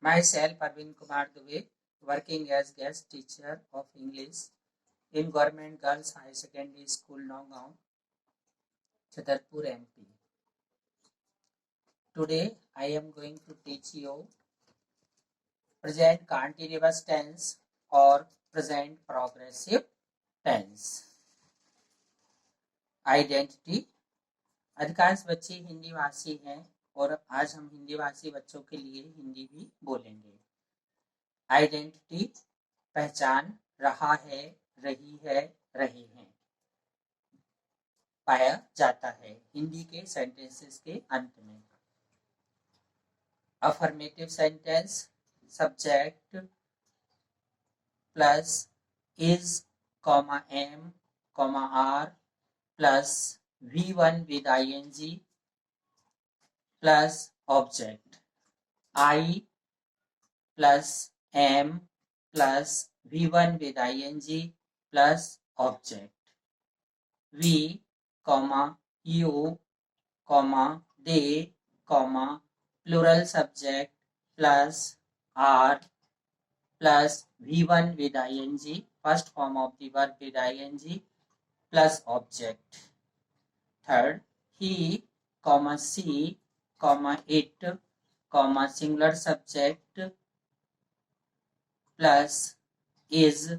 Myself, Arvind Kumar Dubey, working as guest teacher of English in Government Girls High Secondary School, Nonggaon, Chhatarpur, MP. Today, I am going to teach you present continuous tense or present progressive tense. Identity. अधिकांश बच्चे हिंदी भाषी हैं और आज हम हिंदी भाषी बच्चों के लिए हिंदी भी बोलेंगे। आइडेंटिटी पहचान, रहा है, रही है, रहे हैं, पाया जाता है हिंदी के सेंटेंसेस के अंत में। Affirmative sentence subject plus is comma am comma are plus V1 with ing plus object, I plus am plus V1 with ing plus object, we comma you comma they comma plural subject plus are plus V1 with ing, first form of the verb with ing plus object. Third, he, comma she, comma it, comma singular subject plus is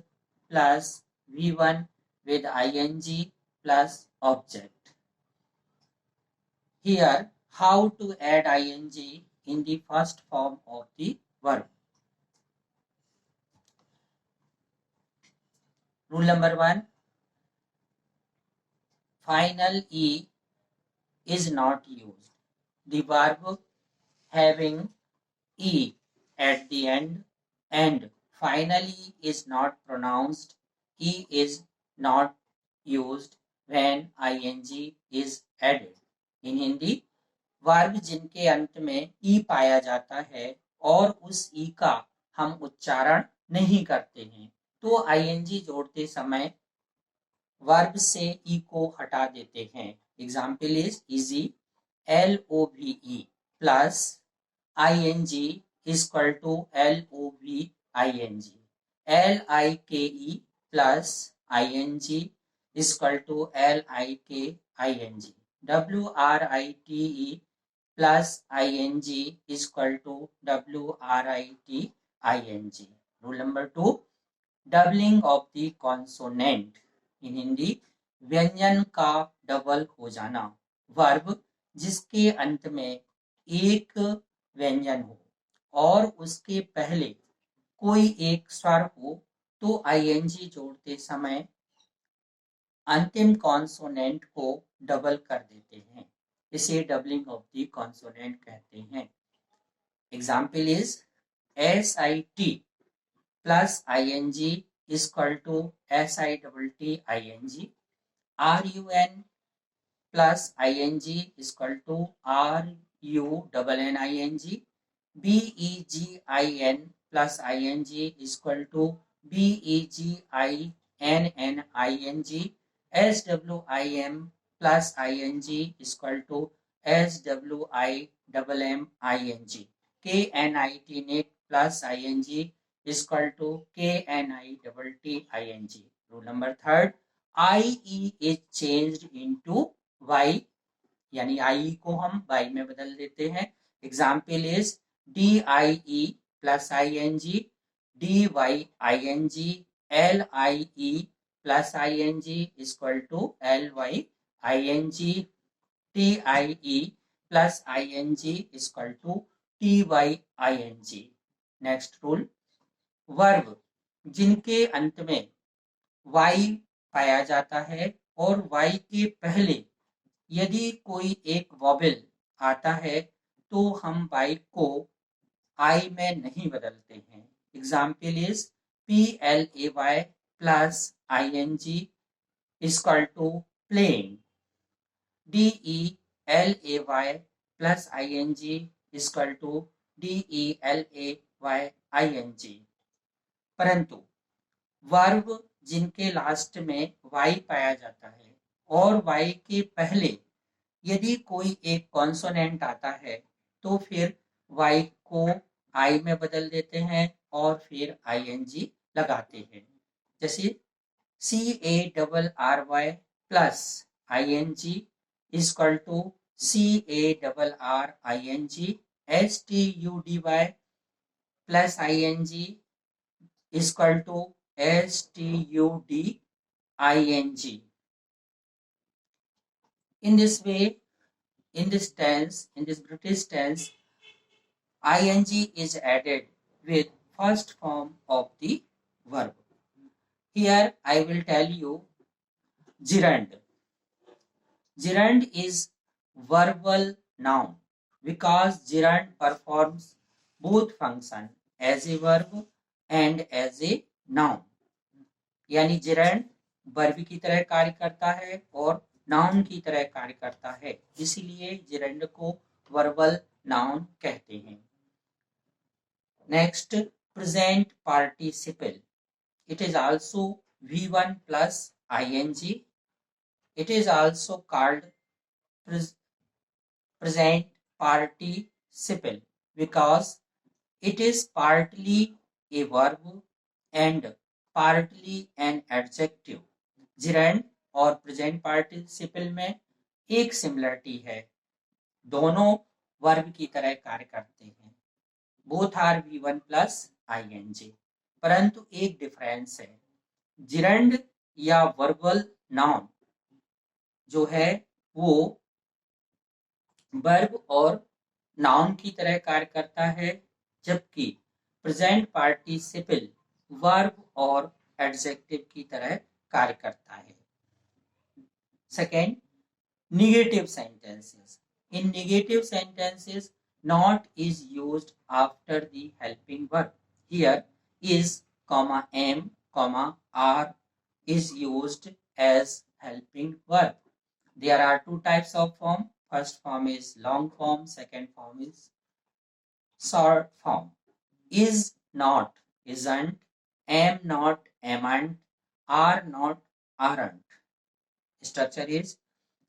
plus V1 with ing plus object. Here, how to add ing in the first form of the verb. Rule number 1. Final E is not used. The verb having E at the end and finally is not pronounced, E is not used when ing is added. In Hindi, verb जिनके अंत में ई पाया जाता है और उस ई का हम उच्चारण नहीं करते हैं तो आईएनजी जोड़ते समय वर्ब से ई को हटा देते हैं। Example is easy, LOVE plus ing equal to LOVING, LIKE plus ing equal to LIKING, WRITE plus ing equal to WRITING। Rule number 2, doubling of the consonant. In Hindi, व्यंजन का डबल हो जाना। वर्ब जिसके अंत में एक व्यंजन हो और उसके पहले कोई एक स्वर हो तो आईएनजी जोड़ते समय अंतिम कॉन्सोनेंट को डबल कर देते हैं, इसे डबलिंग ऑफ द कॉन्सोनेंट कहते हैं। Example is SIT plus ing equal to SITTING, RUN plus ing equal to RUNNING, BEGIN plus ing equal to BEGINNING, SWIM plus ing equal to SWIMMING, KNITNET plus ing equal to KNITTING। Rule number 3, IE is changed into Y, यानी IE को हम Y में बदल देते हैं। Example is DIE plus ing, DYING, LIE plus ing equal to LYING, TIE plus ing equal to TYING। Next rule, verb जिनके अंत में Y पाया जाता है और Y के पहले यदि कोई एक वॉवेल आता है तो हम Y को I में नहीं बदलते हैं। Example is PLAY plus ing equal to playing, DELAY plus ing equal to DELAYING। परंतु वर्ब जिनके लास्ट में Y पाया जाता है और Y के पहले यदि कोई एक कॉन्सोनेंट आता है तो फिर Y को आई में बदल देते हैं और फिर ING लगाते हैं। जैसे CARRY plus ING equal to CARRING, STUDY plus ING equal to STUDING. In this way, in this British tense, ING is added with first form of the verb. Here I will tell you gerund. Gerund is verbal noun because gerund performs both function as a verb and as a noun. यानी gerund verb की तरह कार्य करता है और noun की तरह कार्य करता है, इसलिए gerund को वर्बल नाउन कहते हैं। Next, present participle. It is also V1 plus ING. It is also called present participle because it is partly a verb and partly an adjective. gerund और प्रेजेंट पार्टिसिपल में एक similarity है, दोनों verb की तरह कार्य करते हैं। Both are V1 plus ING, परंतु एक डिफरेंस है। gerund या वर्बल नाउन जो है वो वर्ब और नाउन की तरह कार्य करता है, जबकि प्रेजेंट पार्टिसिपल वर्ब और एडजेक्टिव की तरह कार्य करता है। Second, negative sentences. In negative sentences, not is used after the helping verb. Here is, am, are is used as helping verb. There are two types of form. First form is long form, second form is short form. Is not, isn't, am not, amn't, are not, aren't. Structure is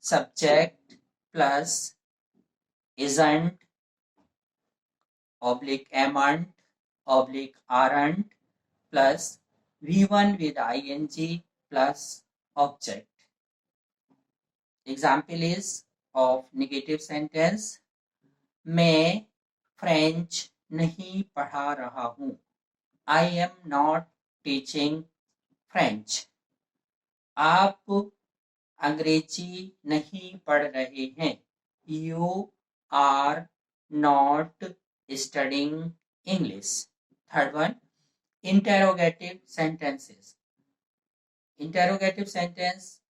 subject plus isn't oblique amn't oblique aren't plus V1 with ING plus object. Example is of negative sentence, मैं French नहीं पढ़ा रहा हूँ। I am not teaching French. आप अंग्रेजी नहीं पढ़ रहे हैं। You are not studying English. Third one, interrogative sentences. Interrogative sentence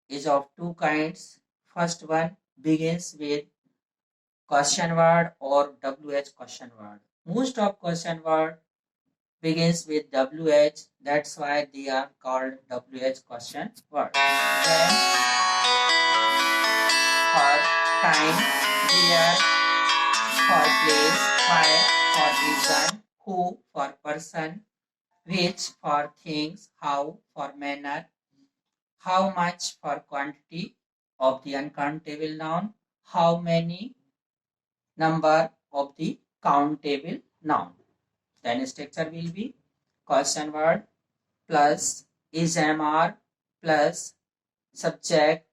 is of two kinds. First one begins with question word or WH question word. Most of question word begins with WH, that's why they are called WH question word. Then for time, where, for place, why, for reason, who, for person, which, for things, how, for manner, how much, for quantity of the uncountable noun, how many, number of the countable noun. Then structure will be question word plus is, am, are plus subject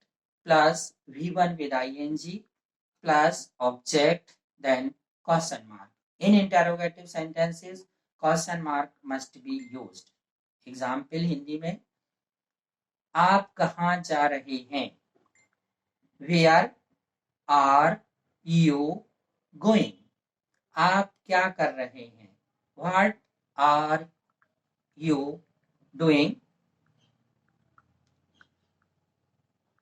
plus V1 with ING plus object, then question mark. In interrogative sentences, question mark must be used. Example Hindi में, आप कहाँ जा रहे हैं? Where are you going? आप क्या कर रहे हैं? What are you doing?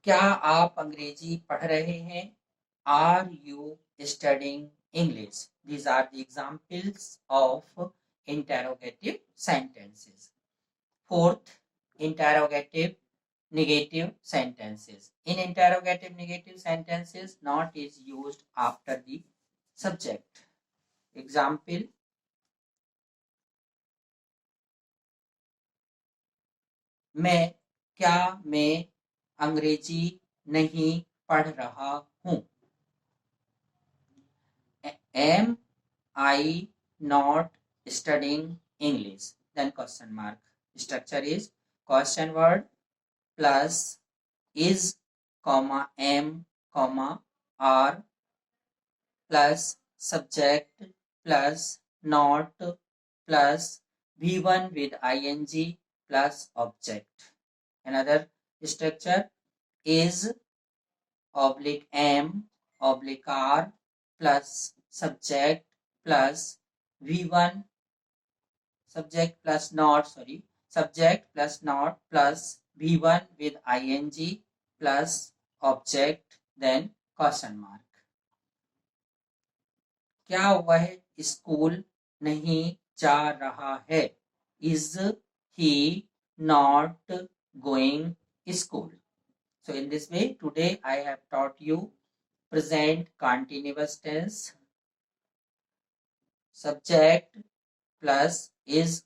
क्या आप अंग्रेजी पढ़ रहे हैं? Are you studying English? These are the examples of interrogative sentences. Fourth, interrogative negative sentences. In interrogative negative sentences, not is used after the subject. Example, मैं अंग्रेजी नहीं पढ़ रहा हूँ? Am I not studying English. Then question mark. Structure is question word plus is, comma, am, comma, are, plus subject plus not plus V1 with ing plus object. Another structure is oblique am oblique are plus subject plus V1 subject plus not plus V1 with ing plus object then question mark. क्या वह school नहीं जा रहा है? Is he not going school? So in this way, today I have taught you present continuous tense, subject plus is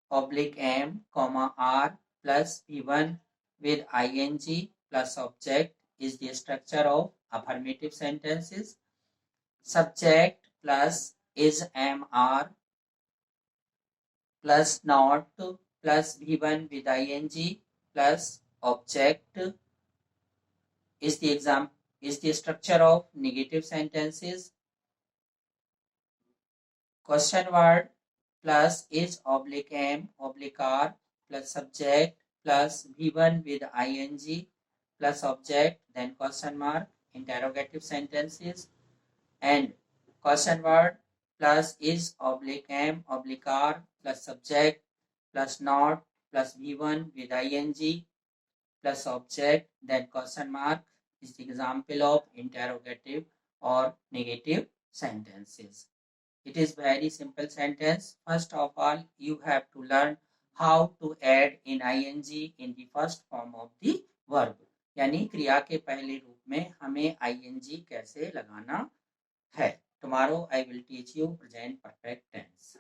oblique am, comma are plus V1 with ing plus object is the structure of affirmative sentences. Subject plus is, am, are plus not plus V1 with ing plus object is the structure of negative sentences. Question word plus is oblique am oblique are plus subject plus V1 with ing plus object then question mark interrogative sentences. And question word plus is oblique am oblique are plus subject plus not plus V1 with ing plus object then question mark is the example of interrogative or negative sentences. It is very simple sentence. First of all, you have to learn how to add in ing in the first form of the verb. यानी क्रिया के पहले रूप में हमें ing कैसे लगाना है. Tomorrow I will teach you present perfect tense.